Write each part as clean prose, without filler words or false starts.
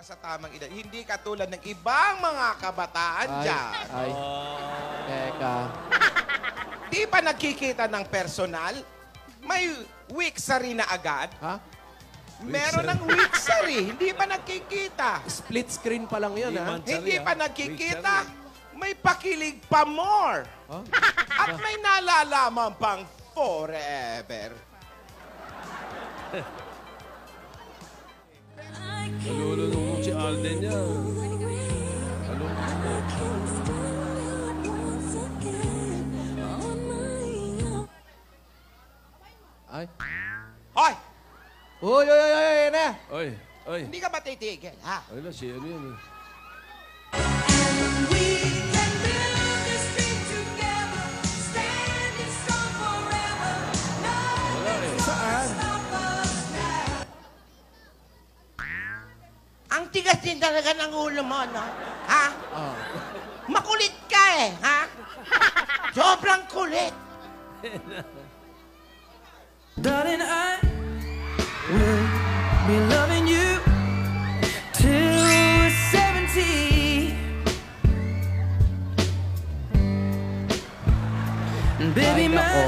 sa tamang edad. Hindi katulad ng ibang mga kabataan dyan. Ay. Teka. Di pa nagkikita ng personal? May wiksary na agad? Ha? Meron ng wiksary. Hindi pa nagkikita. Split screen pa lang yun, ha? Hindi pa nagkikita. May pakilig pa more. Huh? At may nalalaman pang forever. Nalulunod si Alden niya. Ay. Hoy! Uy, uy, uy, uy, na. Oy, oy. Hindi ka ba titigil, ha? Ay na, si ano yun eh. Wala eh. Saan? Ang tigas din talaga ng ulo mo, no? Ha? Oh. Makulit ka eh, ha? Sobrang kulit. Darling, I will be loving you till we're 70. And baby, Ay, my nako.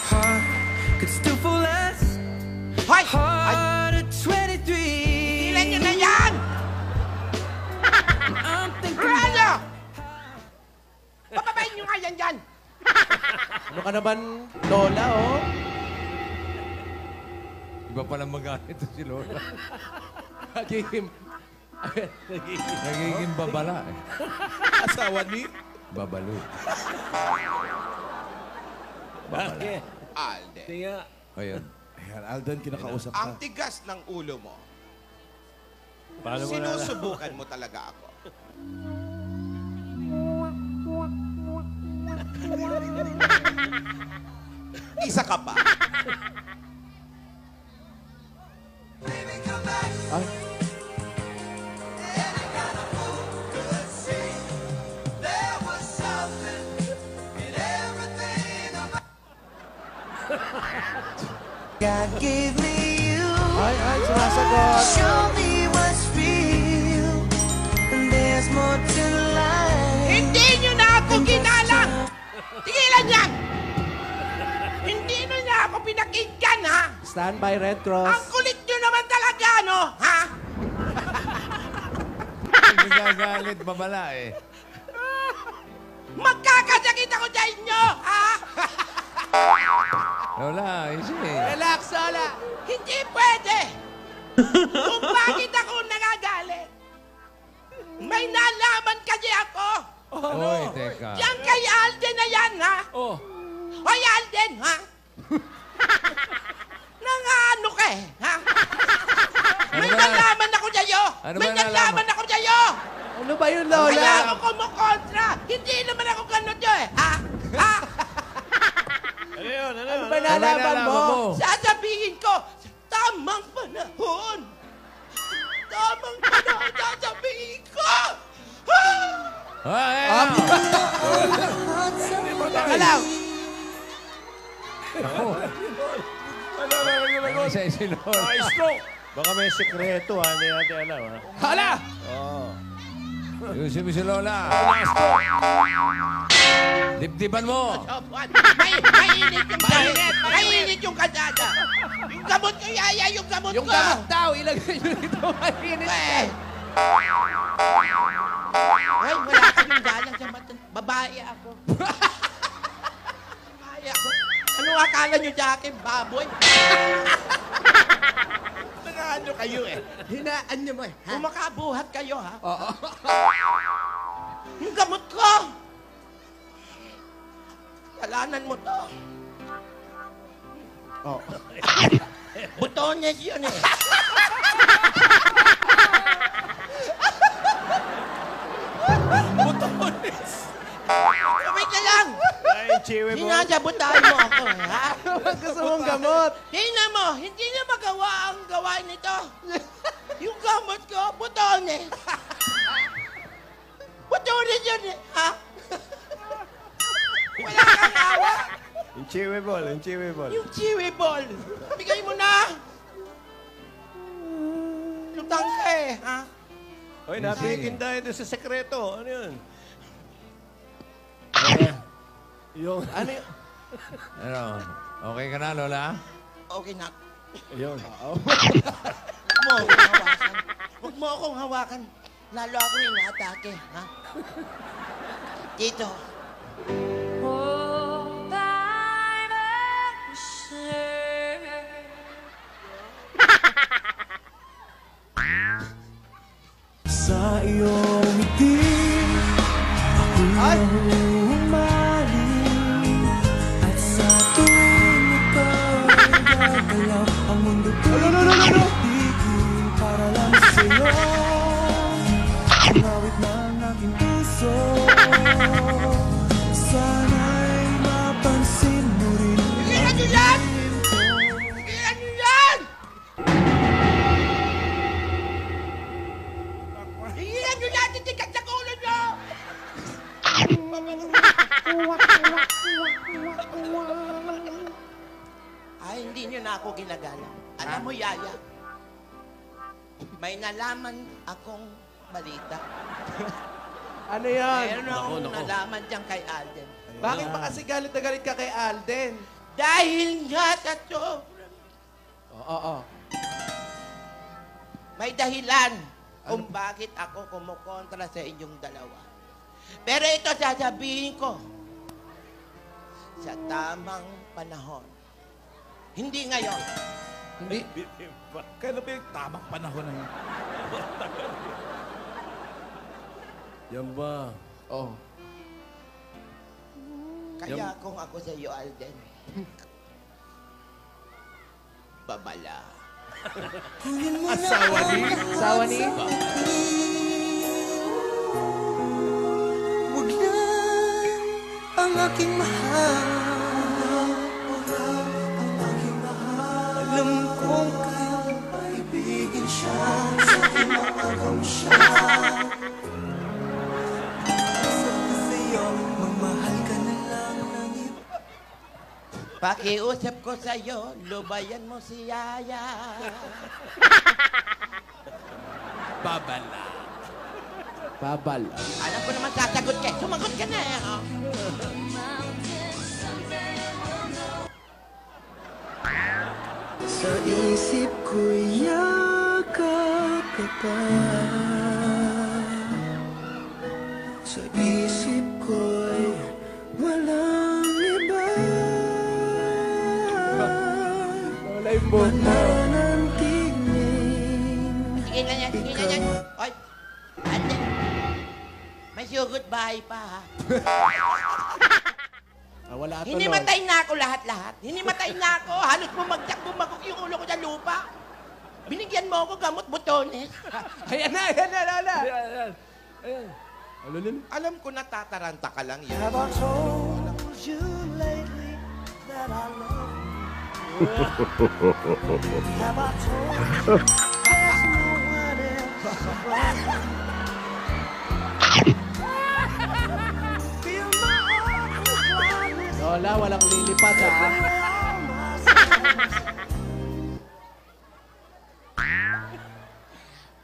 heart could still fall less Hoy! Ay, hard at 23. ilan nyo na yan? I'm thinking Rado! Papabayin nyo nga yan dyan. Ano ka naman, Lola, oh? Iba pala magalit si Lola. Nagiging... Nagiging babala eh. Asawa ni... Babalo. Bakit? Alden, Tinga. Ayan. Ayan, Alden, kinakausap ang ka. tigas ng ulo mo. Paano mo na? Sinusubukan mo talaga ako. Isa ka pa. Ay. God gave me you. Ay, sumasagot. Show me what's real. And there's more to life. Hindi nyo na ako ginalang! Tigilan yan! Hindi nyo na ako pinakinggan, ha? Stand by Red Ang Cross. kulit nyo naman talaga, no? Ha? Nagagalit babala eh. Magkakasakit ako sa inyo, ha? Lola, easy. Relax, Lola. Hindi pwede! Kung bakit ako nagagalit, may nalaman kasi ako. Oy, teka. Yan kay Alden na yan, ha? Oh. Hoy, Alden, ha? Nangano ka eh, ha? May ba? nalaman ako sa'yo! Ano May ba nalaman? nalaman ako sa'yo! Ano ba yun, Kaya Lola? ako kumukontra! Hindi naman ako ganun yun, eh, ha? Ha? Ano yun? Ano? Ano ba Ano? nalaman mo? Sasabihin ko, tamang panahon! Tamang panahon, sasabihin ko! Ha? Ay, Teka lang. Isa si Lola. Ay, stroke! Baka may sekreto ha, hindi natin alam ha. Hala! Oo. Ayusin mo si Lola. Dibdiban mo. Mainit yung kainit! Mainit yung kadada! Yung gamot ko, yaya, yung gamot Yung ko! gamot daw, ilagay nyo dito. Mainit. Eh! Ay, wala kayong galang sa mata. Babae ako. Babae ako. Ano akala nyo sa akin, baboy? Ano kayo eh? Hinaan nyo mo eh. Ha? Kumakabuhat kayo ha? Oo. Yung gamot ko! Kalanan mo to. Oh. Butones yun eh. Butones. Wait na lang! Ay, chiwi mo. Sinasabotahan mo ako eh, ha? Gusto mong gamot. Tingnan mo, hindi na magawa ang gawain nito. Yung gamot ko, butones. Butones yun eh, ha? Wala kang awa. Yung chiwi ball, yung chiwi ball. Yung chiwi ball. Bigay mo na. Lutang ka eh, ha? Hoy, nabikin tayo doon sa sekreto. Ano yun? Yung... Ano yun? Ano? Okay ka na, Lola? Okay na. Yun. Huwag mo akong hawakan. Lalo ako inaatake, ha? Dito. Sa iyong ngiti, ako'y nahuhumaling. At sa tuwing ikaw ay gagalaw, ang mundo ko'y titigil para lang sa'yo. Ang awit ng aking puso, sana'y mapansin mo rin. Tigilan niyo yan! Tigilan niyo yan! Tigilan niyo yan! Titikat sa ulo niyo! Ay, hindi niyo na ako ginagala. Alam mo, Yaya, may nalaman akong balita. Ano yan? Meron akong nalaman dyan kay Alden. Bakit ba kasi galit na galit ka kay Alden? Dahil nga sa sobrang Oo. may dahilan kung bakit ako kumukontra sa inyong dalawa. Pero ito sasabihin ko sa tamang panahon. Hindi ngayon. Hindi. Kailan ba yung tamang panahon na yun? Yan ba? Oh. Kaya kung ako sa iyo, Alden, babala. Asawa ni? Asawa ni? Huwag na ang aking mahal. Ang aking mahal. Alam kong kaya ibigin siya. Sa kinakagam siya. Sabi sa'yo, mamahal ka na lang ng iba. Pakiusap ko sa iyo, lubayan mo si Yaya. Babala. Babal. Alam ko naman sasagot ka. Sumagot ka na eh. Oh. Sa isip ko'y yakap ka pa. Sa isip ko'y walang iba. Wala yung buhok mo. Mananatiling Sige na yan, sige na yan. Oy, Alden, may sugot bahay pa ha. Wala tuloy. Hinimatay na ako lahat-lahat. Hinimatay na ako. Halos bumagsak yung ulo ko sa lupa. Binigyan mo ako gamot butones. Ayan na, Lola. Alam ko natataranta ka lang yan. Have I told you lately that I love you? Have I told you there's no one else around? Feel my heart with gladness. Lola, walang lilipat ha.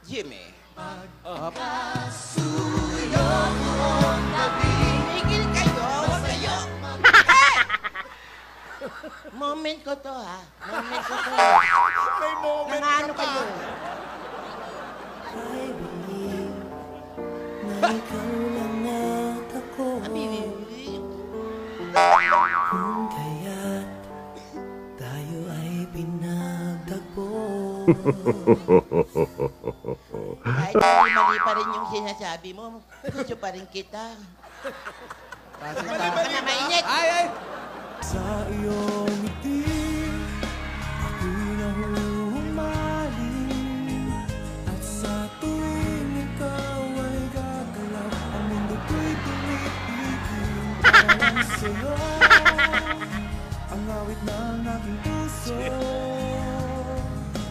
Jimmy. Tigil kayo. Huwag kayo. Hey! Moment ko to, ha? Moment ko to. May moment Nangano kayo. I believe na ikaw lang at ako. Kung kaya't tayo ay pinagtagpo. Kahit mali pa rin yung sinasabi mo, gusto pa rin kita. Kasi Mali pa na mainit. Ay! Sa iyong ngiti, ako'y nahuhumaling. At sa tuwing ikaw ay gagalaw, ang mundo ko'y tumitigil para lang sa'yo. Ang awit ng aking puso,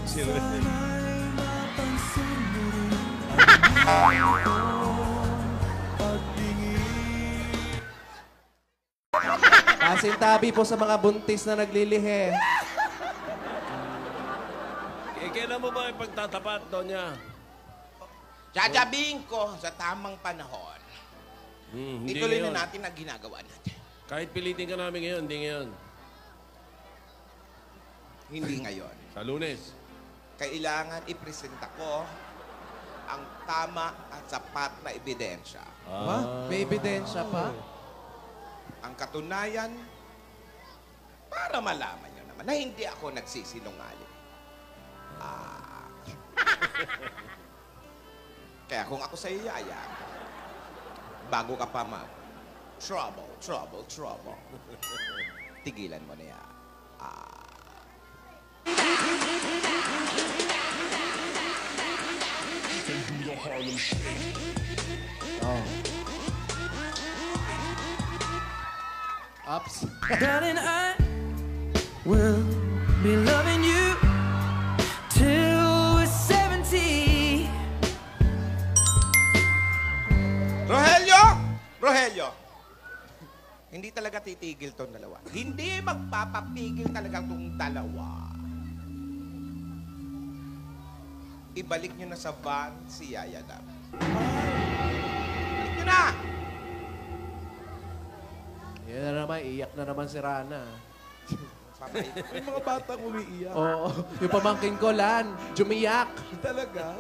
sana'y mapansin mo rin ang iyong pagtingin. Pasintabi po sa mga buntis na naglilihi. Kailan mo ba ipagtatapat, Donya? Sasabihin ko sa tamang panahon. Hindi Ituloy ngayon. na natin ang ginagawa natin. Kahit pilitin ka namin ngayon, hindi ngayon. Hindi ngayon. Sa Lunes. Kailangan ipresenta ko ang tama at sapat na ebidensya. Ha? May ebidensya pa? Ang katunayan, para malaman nyo naman na hindi ako nagsisinungaling. Kaya kung ako sa iyo, Yaya, bago ka pa trouble, tigilan mo na yan. Ups. Darling, I will be loving you till we're 70. Rogelio! Hindi talaga titigil tong dalawa. Hindi magpapapigil talaga tong dalawa. Ibalik nyo na sa van si Yaya Dab. Ibalik nyo na! Yan na naman, iyak na naman si Rana. Patay. Yung mga batang umiiyak. Oo, yung pamangkin ko, Lan, jumiyak. Talaga?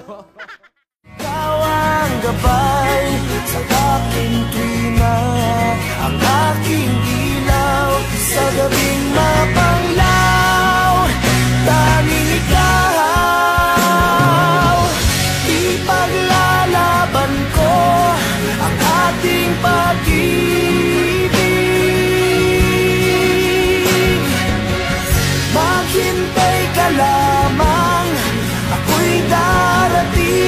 Ikaw ang gabay sa aking tuwina, ang aking ilaw sa gabing mapanglaw. Tanging ikaw, ipaglalaban ko ang ating pag-ibig. Maghintay ka lamang, ako'y darating.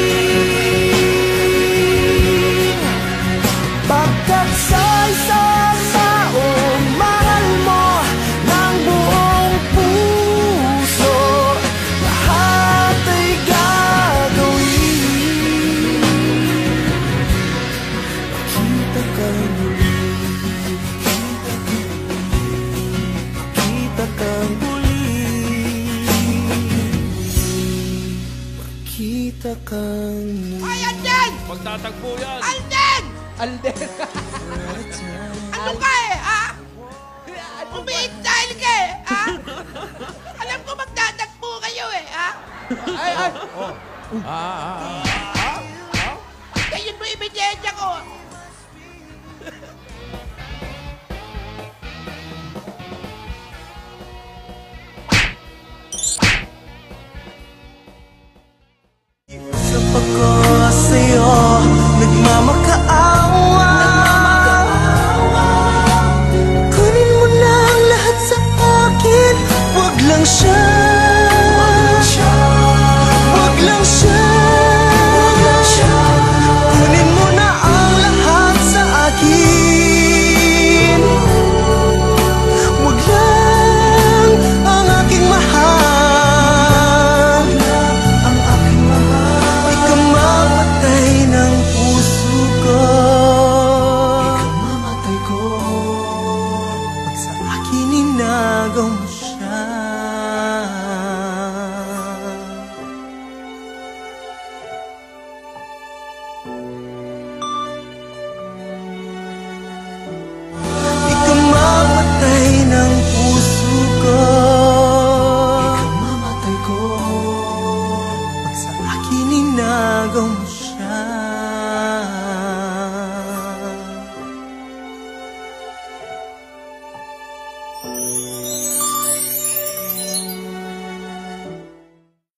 Pagkat sa isang taong mahal mo ng buong puso, lahat ay gagawin. Kita ka muli, kita ka muli, kita ka muli. Ay, Alden! Magtatagpo yan. Alden! Alden. Ano ka eh, ha? Umiit dahil ka eh, ha? Alam ko magdadagpo kayo eh, ha? Ay, ay. Kayon mo ebidensya ko. Sa pagko sa'yo, nagmamakaawa. Kunin mo na ang lahat sa akin, wag lang siya. Wag lang siya. Kunin mo na ang lahat sa akin, wag lang ang aking mahal. Ikamamatay ng puso ko, ikamamatay ko, pag sa akin inagaw mo